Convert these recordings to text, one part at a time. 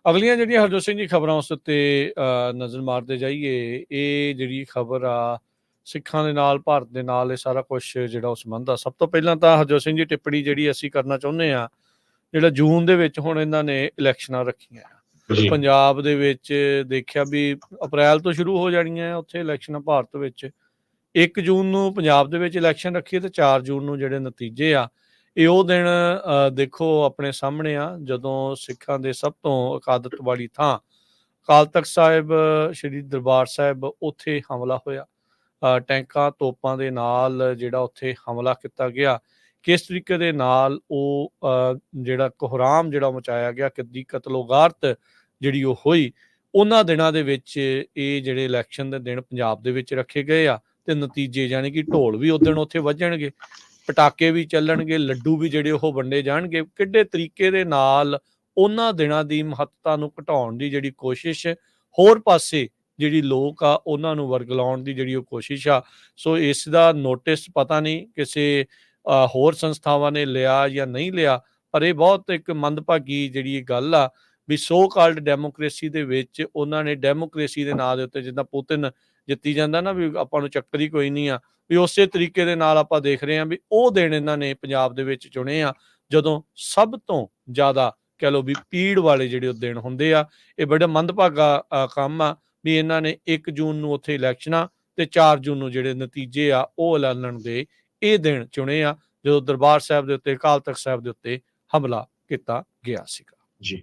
ਅਗਲੀਆਂ ਜਿਹੜੀਆਂ ਹਰਜੋਤ ਸਿੰਘ ਜੀ ਖਬਰਾਂ ਉਸ ਉੱਤੇ ਨਜ਼ਰ ਮਾਰਦੇ ਜਾਈਏ। ਇਹ ਜਿਹੜੀ ਖਬਰ ਆ ਸਿੱਖਾਂ ਦੇ ਨਾਲ, ਭਾਰਤ ਦੇ ਨਾਲ, ਇਹ ਸਾਰਾ ਕੁਛ ਜਿਹੜਾ ਉਹ ਸੰਬੰਧ ਆ। ਸਭ ਤੋਂ ਪਹਿਲਾਂ ਤਾਂ ਹਰਜੋਤ ਸਿੰਘ ਜੀ ਟਿੱਪਣੀ ਜਿਹੜੀ ਅਸੀਂ ਕਰਨਾ ਚਾਹੁੰਦੇ ਆ, ਜਿਹੜਾ ਜੂਨ ਦੇ ਵਿੱਚ ਹੁਣ ਇਹਨਾਂ ਨੇ ਇਲੈਕਸ਼ਨਾਂ ਰੱਖੀਆਂ ਪੰਜਾਬ ਦੇ ਵਿੱਚ, ਦੇਖਿਆ ਵੀ ਅਪ੍ਰੈਲ ਤੋਂ ਸ਼ੁਰੂ ਹੋ ਜਾਣੀਆਂ ਉੱਥੇ ਇਲੈਕਸ਼ਨਾਂ ਭਾਰਤ ਵਿੱਚ। 1 ਜੂਨ ਨੂੰ ਪੰਜਾਬ ਦੇ ਵਿੱਚ ਇਲੈਕਸ਼ਨ ਰੱਖੀ ਤੇ 4 ਜੂਨ ਨੂੰ ਜਿਹੜੇ ਨਤੀਜੇ ਆ ਇਹ ਉਹ ਦਿਨ ਦੇਖੋ ਆਪਣੇ ਸਾਹਮਣੇ ਆ, ਜਦੋਂ ਸਿੱਖਾਂ ਦੇ ਸਭ ਤੋਂ ਅਕਾਦਤ ਵਾਲੀ ਥਾਂ ਅਕਾਲ ਤਖਤ ਸਾਹਿਬ, ਸ਼੍ਰੀ ਦਰਬਾਰ ਸਾਹਿਬ, ਉੱਥੇ ਹਮਲਾ ਹੋਇਆ। ਟੈਂਕਾਂ ਤੋਪਾਂ ਦੇ ਨਾਲ ਜਿਹੜਾ ਉੱਥੇ ਹਮਲਾ ਕੀਤਾ ਗਿਆ, ਕਿਸ ਤਰੀਕੇ ਦੇ ਨਾਲ ਉਹ ਜਿਹੜਾ ਕੋਹਰਾਮ ਜਿਹੜਾ ਮਚਾਇਆ ਗਿਆ, ਕਿੱਦੀ ਕਤਲੋਗਾਰਤ ਜਿਹੜੀ ਉਹ ਹੋਈ, ਉਹਨਾਂ ਦਿਨਾਂ ਦੇ ਵਿੱਚ ਇਹ ਜਿਹੜੇ ਇਲੈਕਸ਼ਨ ਦੇ ਦਿਨ ਪੰਜਾਬ ਦੇ ਵਿੱਚ ਰੱਖੇ ਗਏ ਆ। ਤੇ ਨਤੀਜੇ ਯਾਨੀ ਕਿ ਢੋਲ ਵੀ ਉਸ ਦਿਨ ਉੱਥੇ ਵੱਜਣਗੇ, ਪਟਾਕੇ ਵੀ ਚੱਲਣਗੇ, ਲੱਡੂ ਵੀ ਜਿਹੜੇ ਉਹ ਵੰਡੇ ਜਾਣਗੇ। ਕਿੱਡੇ ਤਰੀਕੇ ਦੇ ਨਾਲ ਉਹਨਾਂ ਦਿਨਾਂ ਦੀ ਮਹੱਤਤਾ ਨੂੰ ਘਟਾਉਣ ਦੀ ਜਿਹੜੀ ਕੋਸ਼ਿਸ਼, ਹੋਰ ਪਾਸੇ ਜਿਹੜੀ ਲੋਕ ਆ ਉਹਨਾਂ ਨੂੰ ਵਰਗਲਾਉਣ ਦੀ ਜਿਹੜੀ ਉਹ ਕੋਸ਼ਿਸ਼ ਆ। ਸੋ ਇਸ ਦਾ ਨੋਟਿਸ ਪਤਾ ਨਹੀਂ ਕਿਸੇ ਹੋਰ ਸੰਸਥਾਵਾਂ ਨੇ ਲਿਆ ਜਾਂ ਨਹੀਂ ਲਿਆ, ਪਰ ਇਹ ਬਹੁਤ ਇੱਕ ਮੰਦਭਾਗੀ ਜਿਹੜੀ ਇਹ ਗੱਲ ਆ ਵੀ ਸੋ ਕਾਲਡ ਡੈਮੋਕ੍ਰੇਸੀ ਦੇ ਵਿੱਚ ਉਹਨਾਂ ਨੇ ਡੈਮੋਕ੍ਰੇਸੀ ਦੇ ਨਾਂ ਦੇ ਉੱਤੇ, ਜਿੱਦਾਂ ਪੁਤਿਨ ਜਿੱਤੀ ਜਾਂਦਾ ਨਾ ਵੀ ਆਪਾਂ ਨੂੰ ਚੱਕਰ ਹੀ ਕੋਈ ਨਹੀਂ ਆ, ਵੀ ਉਸੇ ਤਰੀਕੇ ਦੇ ਨਾਲ ਆਪਾਂ ਦੇਖ ਰਹੇ ਹਾਂ ਵੀ ਉਹ ਦਿਨ ਇਹਨਾਂ ਨੇ ਪੰਜਾਬ ਦੇ ਵਿੱਚ ਚੁਣੇ ਆ ਜਦੋਂ ਸਭ ਤੋਂ ਜ਼ਿਆਦਾ ਕਹਿ ਲਓ ਵੀ ਪੀੜ ਵਾਲੇ ਜਿਹੜੇ ਉਹ ਦਿਨ ਹੁੰਦੇ ਆ। ਇਹ ਬੜਾ ਮੰਦਭਾਗਾ ਕੰਮ ਆ ਵੀ ਇਹਨਾਂ ਨੇ 1 ਜੂਨ ਨੂੰ ਉੱਥੇ ਇਲੈਕਸ਼ਨਾਂ ਤੇ 4 ਜੂਨ ਨੂੰ ਜਿਹੜੇ ਨਤੀਜੇ ਆ ਉਹ ਐਲਾਨਣ ਦੇ ਇਹ ਦਿਨ ਚੁਣੇ ਆ, ਜਦੋਂ ਦਰਬਾਰ ਸਾਹਿਬ ਦੇ ਉੱਤੇ, ਅਕਾਲ ਤਖਤ ਸਾਹਿਬ ਦੇ ਉੱਤੇ ਹਮਲਾ ਕੀਤਾ ਗਿਆ ਸੀਗਾ। ਜੀ,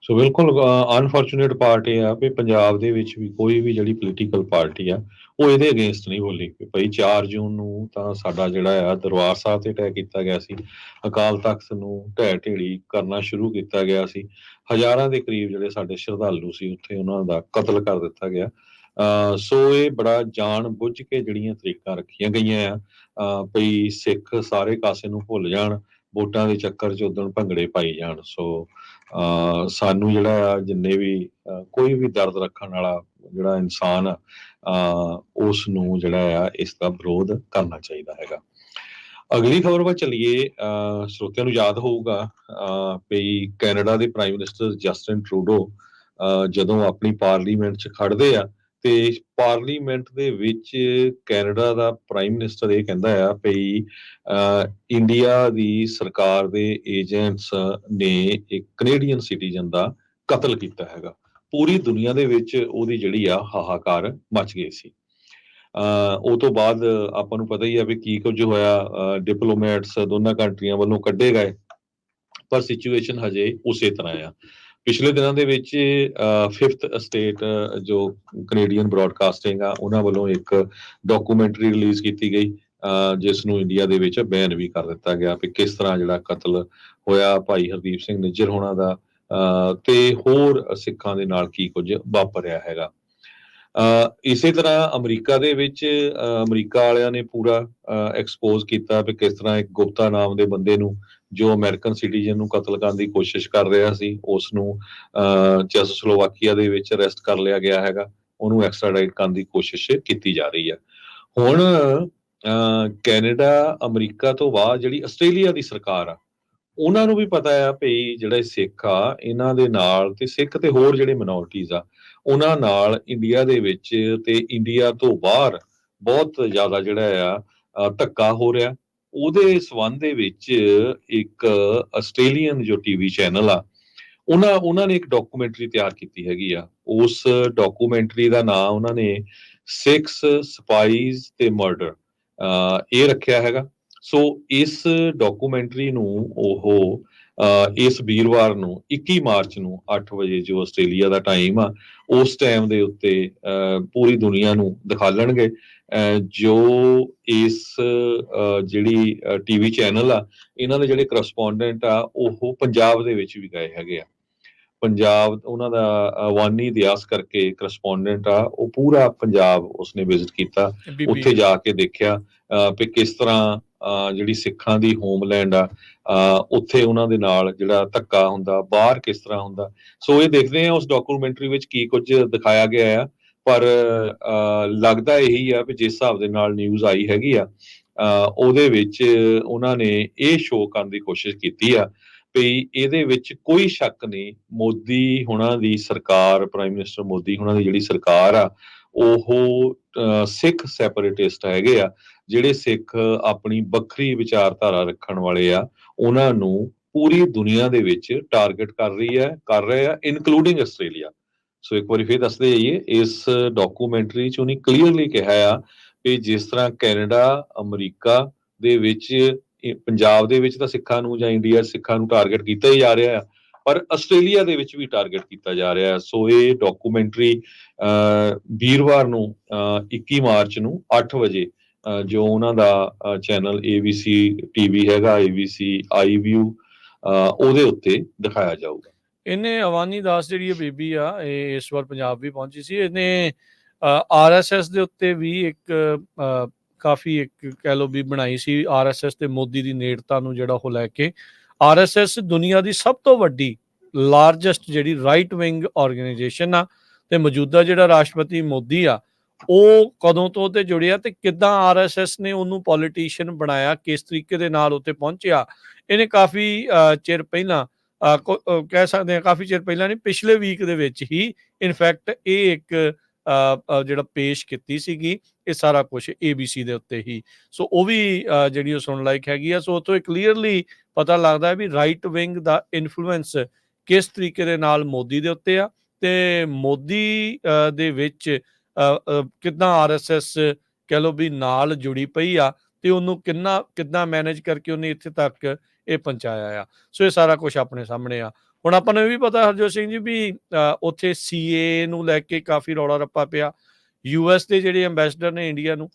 ਸੋ ਬਿਲਕੁਲ ਅਨਫੋਰਚੂਨੇਟ ਪਾਰਟ ਇਹ ਆ ਵੀ ਪੰਜਾਬ ਦੇ ਵਿੱਚ ਵੀ ਕੋਈ ਵੀ ਜਿਹੜੀ ਪੋਲੀਟੀਕਲ ਪਾਰਟੀ ਆ ਉਹ ਇਹਦੇ ਅਗੇਂਸਟ ਨਹੀਂ ਬੋਲੀ ਕਿ ਭਾਈ 4 ਜੂਨ ਨੂੰ ਤਾਂ ਸਾਡਾ ਜਿਹੜਾ ਆ ਦਰਬਾਰ ਸਾਹਿਬ ਤੇ ਢਹਿ ਕੀਤਾ ਗਿਆ ਸੀ, ਅਕਾਲ ਤਖਤ ਨੂੰ ਢਹਿ ਢੇਰੀ ਕਰਨਾ ਸ਼ੁਰੂ ਕੀਤਾ ਗਿਆ ਸੀ, ਹਜ਼ਾਰਾਂ ਦੇ ਕਰੀਬ ਜਿਹੜੇ ਸਾਡੇ ਸ਼ਰਧਾਲੂ ਸੀ ਉੱਥੇ ਉਹਨਾਂ ਦਾ ਕਤਲ ਕਰ ਦਿੱਤਾ ਗਿਆ। ਸੋ ਇਹ ਬੜਾ ਜਾਣ ਬੁੱਝ ਕੇ ਜਿਹੜੀਆਂ ਤਰੀਕਾਂ ਰੱਖੀਆਂ ਗਈਆਂ ਆ ਭਈ ਸਿੱਖ ਸਾਰੇ ਕਾਸੇ ਨੂੰ ਭੁੱਲ ਜਾਣ, ਵੋਟਾਂ ਦੇ ਚੱਕਰ 'ਚ ਉਦਣ ਭੰਗੜੇ ਪਾਈ ਜਾਣ। ਸੋ ਸਾਨੂੰ ਜਿਹੜਾ ਆ ਜਿੰਨੇ ਵੀ ਕੋਈ ਵੀ ਦਰਦ ਰੱਖਣ ਵਾਲਾ ਜਿਹੜਾ ਇਨਸਾਨ ਆ ਉਸ ਨੂੰ ਜਿਹੜਾ ਆ ਇਸ ਦਾ ਵਿਰੋਧ ਕਰਨਾ ਚਾਹੀਦਾ ਹੈਗਾ। ਅਗਲੀ ਖਬਰ ਵੱਲ ਚੱਲੀਏ। ਸਰੋਤਿਆਂ ਨੂੰ ਯਾਦ ਹੋਊਗਾ ਵੀ ਕੈਨੇਡਾ ਦੇ ਪ੍ਰਾਈਮ ਮਿਨਿਸਟਰ ਜਸਟਿਨ ਟਰੂਡੋ ਜਦੋਂ ਆਪਣੀ ਪਾਰਲੀਮੈਂਟ 'ਚ ਖੜਦੇ ਆ ਤੇ ਪਾਰਲੀਮੈਂਟ ਦੇ ਵਿੱਚ ਕੈਨੇਡਾ ਦਾ ਪ੍ਰਾਈਮ ਮਿਨਿਸਟਰ ਇਹ ਕਹਿੰਦਾ ਆ ਵੀ ਇੰਡੀਆ ਦੀ ਸਰਕਾਰ ਦੇ ਏਜੰਟਸ ਨੇ ਇੱਕ ਕੈਨੇਡੀਅਨ ਸਿਟੀਜ਼ਨ ਦਾ ਕਤਲ ਕੀਤਾ ਹੈਗਾ। ਪੂਰੀ ਦੁਨੀਆ ਦੇ ਵਿੱਚ ਉਹਦੀ ਜਿਹੜੀ ਆ ਹਾਹਾਕਾਰ ਮਚ ਗਈ ਸੀ। ਉਹ ਤੋਂ ਬਾਅਦ ਆਪਾਂ ਨੂੰ ਪਤਾ ਹੀ ਆ ਵੀ ਕੀ ਕੁਝ ਹੋਇਆ, ਡਿਪਲੋਮੈਟਸ ਦੋਨਾਂ ਕੰਟਰੀਆਂ ਵੱਲੋਂ ਕੱਢੇ ਗਏ, ਪਰ ਸਿਚੁਏਸ਼ਨ ਹਜੇ ਉਸੇ ਤਰ੍ਹਾਂ ਆ। ਪਿਛਲੇ ਦਿਨਾਂ ਦੇ ਵਿੱਚ 5th estate ਜੋ ਕੈਨੇਡੀਅਨ ਬ੍ਰੌਡਕਾਸਟਿੰਗ ਆ ਉਹਨਾਂ ਵੱਲੋਂ ਇੱਕ ਡਾਕੂਮੈਂਟਰੀ ਰਿਲੀਜ਼ ਕੀਤੀ ਗਈ ਜਿਸ ਨੂੰ ਇੰਡੀਆ ਦੇ ਵਿੱਚ ਬੈਨ ਵੀ ਕਰ ਦਿੱਤਾ ਗਿਆ ਵੀ ਕਿਸ ਤਰ੍ਹਾਂ ਜਿਹੜਾ ਕਤਲ ਹੋਇਆ ਭਾਈ ਹਰਦੀਪ ਸਿੰਘ ਨਿੱਜਰ ਹੋਣਾ ਦਾ ਤੇ ਹੋਰ ਸਿੱਖਾਂ ਦੇ ਨਾਲ ਕੀ ਕੁਝ ਵਾਪਰਿਆ ਹੈਗਾ। ਇਸੇ ਤਰ੍ਹਾਂ ਅਮਰੀਕਾ ਦੇ ਵਿੱਚ ਅਮਰੀਕਾ ਵਾਲਿਆਂ ਨੇ ਪੂਰਾ ਐਕਸਪੋਜ਼ ਕੀਤਾ ਵੀ ਕਿਸ ਤਰ੍ਹਾਂ ਇੱਕ ਗੁਪਤਾ ਨਾਮ ਦੇ ਬੰਦੇ ਨੂੰ ਜੋ ਅਮਰੀਕਨ ਸਿਟੀਜ਼ਨ ਨੂੰ ਕਤਲ ਕਰਨ ਦੀ ਕੋਸ਼ਿਸ਼ ਕਰ ਰਿਹਾ ਸੀ ਉਸ ਨੂੰ ਚੈਕੋਸਲੋਵਾਕੀਆ ਦੇ ਵਿੱਚ ਅਰੈਸਟ ਕਰ ਲਿਆ ਗਿਆ ਹੈਗਾ, ਉਹਨੂੰ ਐਕਸਟ੍ਰਾਡਾਈਟ ਕਰਨ ਦੀ ਕੋਸ਼ਿਸ਼ ਕੀਤੀ ਜਾ ਰਹੀ ਹੈ। ਹੁਣ ਕੈਨੇਡਾ ਅਮਰੀਕਾ ਤੋਂ ਬਾਅਦ ਜਿਹੜੀ ਆਸਟ੍ਰੇਲੀਆ ਦੀ ਸਰਕਾਰ ਆ ਉਹਨਾਂ ਨੂੰ ਵੀ ਪਤਾ ਆ ਭਈ ਜਿਹੜੇ ਸਿੱਖ ਆ ਇਹਨਾਂ ਦੇ ਨਾਲ ਤੇ ਸਿੱਖ ਤੇ ਹੋਰ ਜਿਹੜੇ ਮਿਨੋਰਟੀਜ਼ ਆ ਉਹਨਾਂ ਨਾਲ ਇੰਡੀਆ ਦੇ ਵਿੱਚ ਤੇ ਇੰਡੀਆ ਤੋਂ ਬਾਹਰ ਬਹੁਤ ਜ਼ਿਆਦਾ ਜਿਹੜਾ ਆ ਧੱਕਾ ਹੋ ਰਿਹਾ। ਉਹਦੇ ਸੰਬੰਧ ਦੇ ਵਿੱਚ ਇੱਕ ਆਸਟ੍ਰੇਲੀਅਨ ਜੋ ਟੀਵੀ ਚੈਨਲ ਆ ਉਹਨਾਂ ਨੇ ਇੱਕ ਡਾਕੂਮੈਂਟਰੀ ਤਿਆਰ ਕੀਤੀ ਹੈਗੀ ਆ। ਉਸ ਡਾਕੂਮੈਂਟਰੀ ਦਾ ਨਾਮ ਉਹਨਾਂ ਨੇ 6 ਸਪਾਈਜ਼ ਤੇ ਮਰਡਰ ਇਹ ਰੱਖਿਆ ਹੈਗਾ। ਸੋ ਇਸ ਡਾਕੂਮੈਂਟਰੀ ਨੂੰ ਉਹ ਇਸ ਵੀਰਵਾਰ ਨੂੰ 21 ਮਾਰਚ ਨੂੰ 8 ਵਜੇ ਜੋ ਆਸਟ੍ਰੇਲੀਆ ਦਾ ਟਾਈਮ ਆ ਉਸ ਟਾਈਮ ਦੇ ਉੱਤੇ ਪੂਰੀ ਦੁਨੀਆ ਨੂੰ ਦਿਖਾਲਣਗੇ। ਜੋ ਇਸ ਜਿਹੜੀ ਟੀਵੀ ਚੈਨਲ ਆ ਇਹਨਾਂ ਦੇ ਜਿਹੜੇ ਕਰਸਪੋਂਡੈਂਟ ਆ ਉਹ ਪੰਜਾਬ ਦੇ ਵਿੱਚ ਵੀ ਗਏ ਹੈਗੇ ਆ। ਪੰਜਾਬ ਉਹਨਾਂ ਦਾ ਵਾਨੀ ਦਿਆਸ ਕਰਕੇ ਕਰਸਪੋਂਡੈਂਟ ਆ, ਉਹ ਪੂਰਾ ਪੰਜਾਬ ਉਸਨੇ ਵਿਜ਼ਿਟ ਕੀਤਾ, ਉੱਥੇ ਜਾ ਕੇ ਦੇਖਿਆ ਵੀ ਕਿਸ ਤਰ੍ਹਾਂ ਜਿਹੜੀ ਸਿੱਖਾਂ ਦੀ ਹੋਮਲੈਂਡ ਆ ਉੱਥੇ ਉਹਨਾਂ ਦੇ ਨਾਲ ਜਿਹੜਾ ਧੱਕਾ ਹੁੰਦਾ, ਬਾਹਰ ਕਿਸ ਤਰ੍ਹਾਂ ਹੁੰਦਾ। ਸੋ ਇਹ ਦੇਖਦੇ ਆ ਉਸ ਡਾਕੂਮੈਂਟਰੀ ਵਿੱਚ ਕੀ ਕੁਝ ਦਿਖਾਇਆ ਗਿਆ ਆ। ਪਰ ਲੱਗਦਾ ਇਹੀ ਆ ਵੀ ਜਿਸ ਹਿਸਾਬ ਦੇ ਨਾਲ ਨਿਊਜ਼ ਆਈ ਹੈਗੀ ਆ ਉਹਦੇ ਵਿੱਚ ਉਹਨਾਂ ਨੇ ਇਹ ਸ਼ੋਅ ਕਰਨ ਦੀ ਕੋਸ਼ਿਸ਼ ਕੀਤੀ ਆ ਵੀ ਇਹਦੇ ਵਿੱਚ ਕੋਈ ਸ਼ੱਕ ਨਹੀਂ, ਮੋਦੀ ਹੁਣਾਂ ਦੀ ਸਰਕਾਰ, ਪ੍ਰਾਈਮ ਮਿਨਿਸਟਰ ਮੋਦੀ ਹੁਣਾਂ ਦੀ ਜਿਹੜੀ ਸਰਕਾਰ ਆ, ਉਹ ਸਿੱਖ ਸੈਪਰੇਟਿਸਟ ਹੈਗੇ ਆ, ਜਿਹੜੇ ਸਿੱਖ ਆਪਣੀ ਵੱਖਰੀ ਵਿਚਾਰਧਾਰਾ ਰੱਖਣ ਵਾਲੇ ਆ, ਉਹਨਾਂ ਨੂੰ ਪੂਰੀ ਦੁਨੀਆ ਦੇ ਵਿੱਚ ਟਾਰਗੇਟ ਕਰ ਰਹੇ ਆ, ਇਨਕਲੂਡਿੰਗ ਆਸਟ੍ਰੇਲੀਆ। ਸੋ ਇੱਕ ਵਾਰੀ ਫਿਰ ਦੱਸਦੇ ਜਾਈਏ, ਇਸ ਡਾਕੂਮੈਂਟਰੀ 'ਚ ਉਹਨੇ ਕਲੀਅਰਲੀ ਕਿਹਾ ਆ ਵੀ ਜਿਸ ਤਰ੍ਹਾਂ ਕੈਨੇਡਾ, ਅਮਰੀਕਾ ਦੇ ਵਿੱਚ ਪੰਜਾਬ ਦੇ ਵਿੱਚ ਤਾਂ ਸਿੱਖਾਂ ਨੂੰ ਜਾਂ ਇੰਡੀਆ ਸਿੱਖਾਂ ਨੂੰ ਟਾਰਗੇਟ ਕੀਤਾ ਹੀ ਜਾ ਰਿਹਾ, ਪਰ ਆਸਟ੍ਰੇਲੀਆ ਦੇ ਵਿੱਚ ਵੀ ਟਾਰਗੇਟ ਕੀਤਾ ਜਾ ਰਿਹਾ। ਸੋ ਇਹ ਡਾਕੂਮੈਂਟਰੀ ਵੀਰਵਾਰ ਨੂੰ 21 ਮਾਰਚ ਨੂੰ 8 ਵਜੇ ਜੋ ਉਹਨਾਂ ਦਾ ਚੈਨਲ ABC TV ਹੈਗਾ, ABC iView, ਉਹਦੇ ਉੱਤੇ ਦਿਖਾਇਆ ਜਾਊਗਾ। ਇਹਨੇ ਅਵਾਨੀ ਦਾਸ ਜਿਹੜੀ ਇਹ ਬੀਬੀ ਆ, ਇਹ ਇਸ ਵਾਰ ਪੰਜਾਬ ਵੀ ਪਹੁੰਚੀ ਸੀ। ਇਹਨੇ RSS ਦੇ ਉੱਤੇ ਵੀ ਇੱਕ ਕਾਫੀ ਇੱਕ ਕਹਿ ਲਓ ਵੀ ਬਣਾਈ ਸੀ, RSS ਤੇ ਮੋਦੀ ਦੀ ਨੇੜਤਾ ਨੂੰ ਜਿਹੜਾ ਉਹ ਲੈ ਕੇ। RSS ਦੁਨੀਆ ਦੀ ਸਭ ਤੋਂ ਵੱਡੀ ਲਾਰਜੈਸਟ ਜਿਹੜੀ ਰਾਈਟ ਵਿੰਗ ਆਰਗੇਨਾਈਜੇਸ਼ਨ ਆ, ਤੇ ਮੌਜੂਦਾ ਜਿਹੜਾ ਰਾਸ਼ਟਰਪਤੀ ਮੋਦੀ ਆ, ਉਹ ਕਦੋਂ ਤੋਂ ਤੇ ਜੁੜਿਆ ਤੇ ਕਿੱਦਾਂ RSS ਨੇ ਉਹਨੂੰ ਪੋਲੀਟੀਸ਼ੀਅਨ ਬਣਾਇਆ, ਕਿਸ ਤਰੀਕੇ ਦੇ ਨਾਲ ਉੱਤੇ ਪਹੁੰਚਿਆ। ਇਹਨੇ ਕਾਫੀ ਚਿਰ ਪਹਿਲਾਂ ਕਹਿ ਸਕਦੇ ਹਾਂ, ਕਾਫੀ ਚਿਰ ਪਹਿਲਾਂ ਨਹੀਂ, ਪਿਛਲੇ ਵੀਕ ਦੇ ਵਿੱਚ ਹੀ ਇਨਫੈਕਟ ਇਹ ਇੱਕ ਜਿਹੜਾ ਪੇਸ਼ ਕੀਤੀ ਸੀਗੀ, ਇਹ ਸਾਰਾ ਕੁਝ ABC ਦੇ ਉੱਤੇ ਹੀ। ਸੋ ਉਹ ਵੀ ਜਿਹੜੀ ਉਹ ਸੁਣਨ ਲਾਇਕ ਹੈਗੀ ਆ। ਸੋ ਉੱਥੋਂ ਕਲੀਅਰਲੀ ਪਤਾ ਲੱਗਦਾ ਹੈ ਵੀ ਰਾਈਟ ਵਿੰਗ ਦਾ ਇਨਫਲੂਐਂਸ ਕਿਸ ਤਰੀਕੇ ਦੇ ਨਾਲ ਮੋਦੀ ਦੇ ਉੱਤੇ ਆ, ਤੇ ਮੋਦੀ ਦੇ ਵਿੱਚ ਕਿੱਦਾਂ RSS ਕਹਿ ਲਓ ਵੀ ਨਾਲ ਜੁੜੀ ਪਈ ਆ, ਤੇ ਉਹਨੂੰ ਕਿੱਦਾਂ ਮੈਨੇਜ ਕਰਕੇ ਉਹਨੇ ਇੱਥੇ ਤੱਕ ਇਹ ਪਹੁੰਚਾਇਆ ਆ। ਸੋ ਇਹ ਸਾਰਾ ਕੁਝ ਆਪਣੇ ਸਾਹਮਣੇ ਆ। ਹੁਣ ਆਪਾਂ ਨੂੰ ਇਹ ਵੀ ਪਤਾ ਹਰਜੋਤ ਸਿੰਘ ਜੀ ਵੀ ਉੱਥੇ CAA ਨੂੰ ਲੈ ਕੇ ਕਾਫੀ ਰੌਲਾ ਰੱਪਾ ਪਿਆ। US ਦੇ ਜਿਹੜੇ ਅੰਬੈਸਡਰ ਨੇ ਇੰਡੀਆ ਨੂੰ,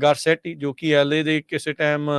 ਗਾਰਸੈਟੀ, ਜੋ ਕਿ LA ਦੇ ਕਿਸੇ ਟਾਈਮ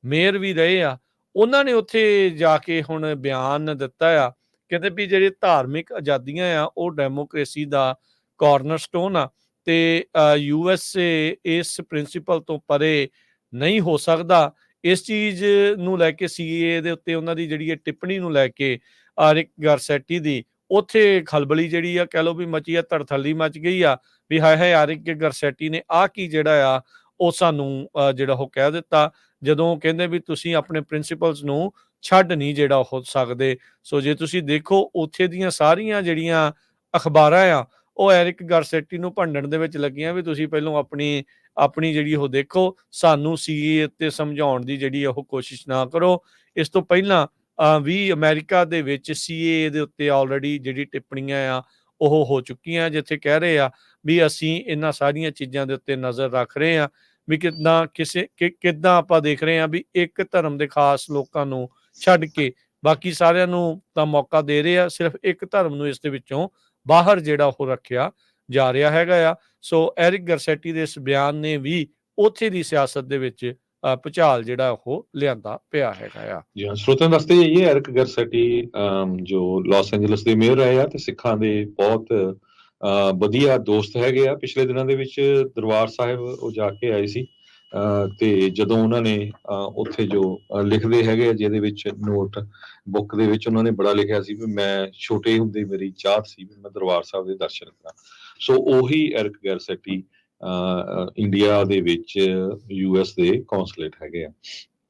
ਮੇਅਰ ਵੀ ਰਹੇ ਆ, ਉਹਨਾਂ ਨੇ ਉੱਥੇ ਜਾ ਕੇ ਹੁਣ ਬਿਆਨ ਦਿੱਤਾ ਆ, ਕਹਿੰਦੇ ਵੀ ਜਿਹੜੇ ਧਾਰਮਿਕ ਆਜ਼ਾਦੀਆਂ ਆ ਉਹ ਡੈਮੋਕ੍ਰੇਸੀ ਦਾ ਕਾਰਨਰਸਟੋਨ ਆ, ਤੇ USA ਇਸ ਪ੍ਰਿੰਸੀਪਲ ਤੋਂ ਪਰੇ ਨਹੀਂ ਹੋ ਸਕਦਾ। ਇਸ ਚੀਜ਼ ਨੂੰ ਲੈ ਕੇ CAA ਦੇ ਉੱਤੇ ਉਹਨਾਂ ਦੀ ਜਿਹੜੀ ਟਿੱਪਣੀ ਨੂੰ ਲੈ ਕੇ ਰਿਕ ਗਾਰਸੈਟੀ ਦੀ ਉੱਥੇ ਖਲਬਲੀ ਜਿਹੜੀ ਆ ਕਹਿ ਲਓ ਵੀ ਮਚੀ ਆ, ਧੜਥੱਲੀ ਮਚ ਗਈ ਆ ਵੀ ਹਾਏ ਹਾਏ ਰਿਕ ਗਾਰਸੈਟੀ ਨੇ ਕੀ ਜਿਹੜਾ ਆ ਉਹ ਸਾਨੂੰ ਜਿਹੜਾ ਉਹ ਕਹਿ ਦਿੱਤਾ, ਜਦੋਂ ਕਹਿੰਦੇ ਵੀ ਤੁਸੀਂ ਆਪਣੇ ਪ੍ਰਿੰਸੀਪਲਸ ਨੂੰ ਛੱਡ ਨਹੀਂ ਜਿਹੜਾ ਹੋ ਸਕਦੇ। ਸੋ ਜੇ ਤੁਸੀਂ ਦੇਖੋ ਉੱਥੇ ਦੀਆਂ ਸਾਰੀਆਂ ਜਿਹੜੀਆਂ ਅਖਬਾਰਾਂ ਆ, ਉਹ ਐਰਿਕ ਗਾਰਸੈਟੀ ਨੂੰ ਭੰਡਣ ਦੇ ਵਿੱਚ ਲੱਗੀਆਂ ਵੀ ਤੁਸੀਂ ਪਹਿਲਾਂ ਆਪਣੀ ਜਿਹੜੀ ਉਹ ਦੇਖੋ, ਸਾਨੂੰ CAA ਤੇ ਸਮਝਾਉਣ ਦੀ ਜਿਹੜੀ ਉਹ ਕੋਸ਼ਿਸ਼ ਨਾ ਕਰੋ। ਇਸ ਤੋਂ ਪਹਿਲਾਂ ਵੀ ਅਮਰੀਕਾ ਦੇ ਵਿੱਚ CAA ਦੇ ਉੱਤੇ ਆਲਰੇਡੀ ਜਿਹੜੀ ਟਿੱਪਣੀਆਂ ਆ ਉਹ ਹੋ ਚੁੱਕੀਆਂ, ਜਿੱਥੇ ਕਹਿ ਰਹੇ ਆ ਵੀ ਅਸੀਂ ਇਹਨਾਂ ਸਾਰੀਆਂ ਚੀਜ਼ਾਂ ਦੇ ਉੱਤੇ ਨਜ਼ਰ ਰੱਖ ਰਹੇ ਹਾਂ, ਵੀ ਕਿੱਦਾਂ ਆਪਾਂ ਦੇਖ ਰਹੇ ਹਾਂ ਵੀ ਇੱਕ ਧਰਮ ਦੇ ਖਾਸ ਲੋਕਾਂ ਨੂੰ ਛੱਡ ਕੇ ਬਾਕੀ ਸਾਰਿਆਂ ਨੂੰ ਤਾਂ ਮੌਕਾ ਦੇ ਰਹੇ ਆ, ਸਿਰਫ ਇੱਕ ਧਰਮ ਨੂੰ ਇਸ ਦੇ ਵਿੱਚੋਂ ਬਾਹਰ ਜਿਹੜਾ ਉਹ ਰੱਖਿਆ ਜਾ ਰਿਹਾ ਹੈਗਾ ਆ। ਸੋ ਐਰਿਕ ਗਾਰਸੈਟੀ ਦੇ ਇਸ ਬਿਆਨ ਨੇ ਵੀ ਉੱਥੇ ਦੀ ਸਿਆਸਤ ਦੇ ਵਿੱਚ ਭੁਚਾਲ ਜਿਹੜਾ ਉਹ ਲਿਆਂਦਾ ਪਿਆ ਹੈਗਾ ਆ। ਜੀ ਹਾਂ, ਸਰੋਤਿਆਂ ਦੱਸਦੇ ਜਾਈਏ, ਐਰਿਕ ਗਾਰਸੈਟੀ ਜੋ ਲਾਸ ਐਂਜਲਸ ਦੇ ਮੇਅਰ ਰਹੇ ਆ ਤੇ ਸਿੱਖਾਂ ਦੇ ਬਹੁਤ ਵਧੀਆ ਦੋਸਤ ਹੈਗੇ ਆ। ਪਿਛਲੇ ਦਿਨਾਂ ਦੇ ਵਿੱਚ ਦਰਬਾਰ ਸਾਹਿਬ ਉਹ ਜਾ ਕੇ ਆਏ ਸੀ, ਤੇ ਜਦੋਂ ਉਹਨਾਂ ਨੇ ਉੱਥੇ ਜੋ ਲਿਖਦੇ ਹੈਗੇ ਆ, ਜਿਹਦੇ ਵਿੱਚ ਨੋਟ ਬੁੱਕ ਦੇ ਵਿੱਚ ਉਹਨਾਂ ਨੇ ਬੜਾ ਲਿਖਿਆ ਸੀ ਵੀ ਮੈਂ ਛੋਟੇ ਹੁੰਦੇ ਮੇਰੀ ਚਾਹਤ ਸੀ ਵੀ ਮੈਂ ਦਰਬਾਰ ਸਾਹਿਬ ਦੇ ਦਰਸ਼ਨ ਕਰਾਂ। ਸੋ ਉਹੀ ਐਰਿਕ ਗਾਰਸੈਟੀ ਇੰਡੀਆ ਦੇ ਵਿੱਚ US ਦੇ ਕੌਂਸਲੇਟ ਹੈਗੇ ਆ।